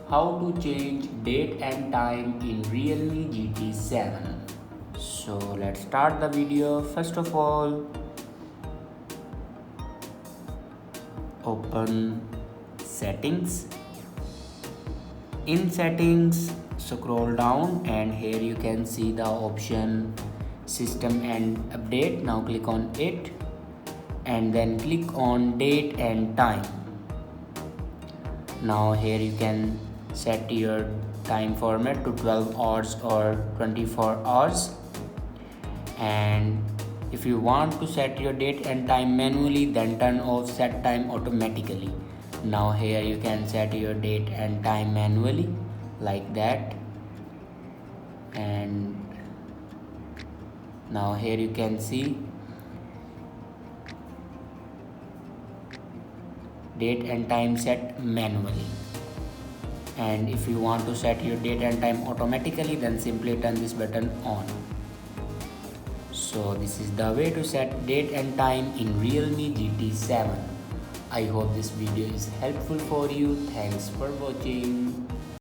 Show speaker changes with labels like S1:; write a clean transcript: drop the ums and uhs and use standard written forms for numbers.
S1: how to change date and time in Realme GT7. So let's start the video. First of all, open settings. In settings, scroll down and here you can see the option system and update. Now click on it and then click on date and time. Now here you can set your time format to 12 hours or 24 hours, and if you want to set your date and time manually, then turn off set time automatically. Now here you can set your date and time manually like that, and now here you can see date and time set manually. And if you want to set your date and time automatically, then simply turn this button on. So this is the way to set date and time in Realme GT7. I hope this video is helpful for you. Thanks for watching.